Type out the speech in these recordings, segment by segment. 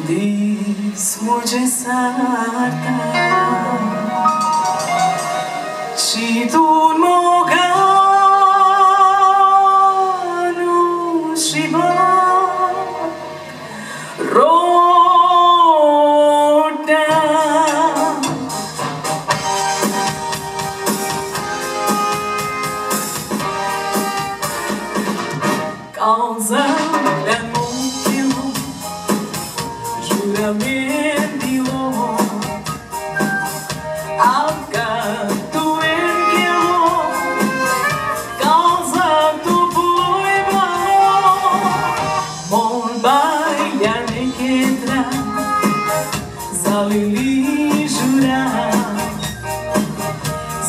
Dismulge sarta și tu moganu și ba roda causa Giuramento al canto em que causa tu fui mon baia ne quetra zalili jura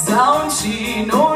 zauchino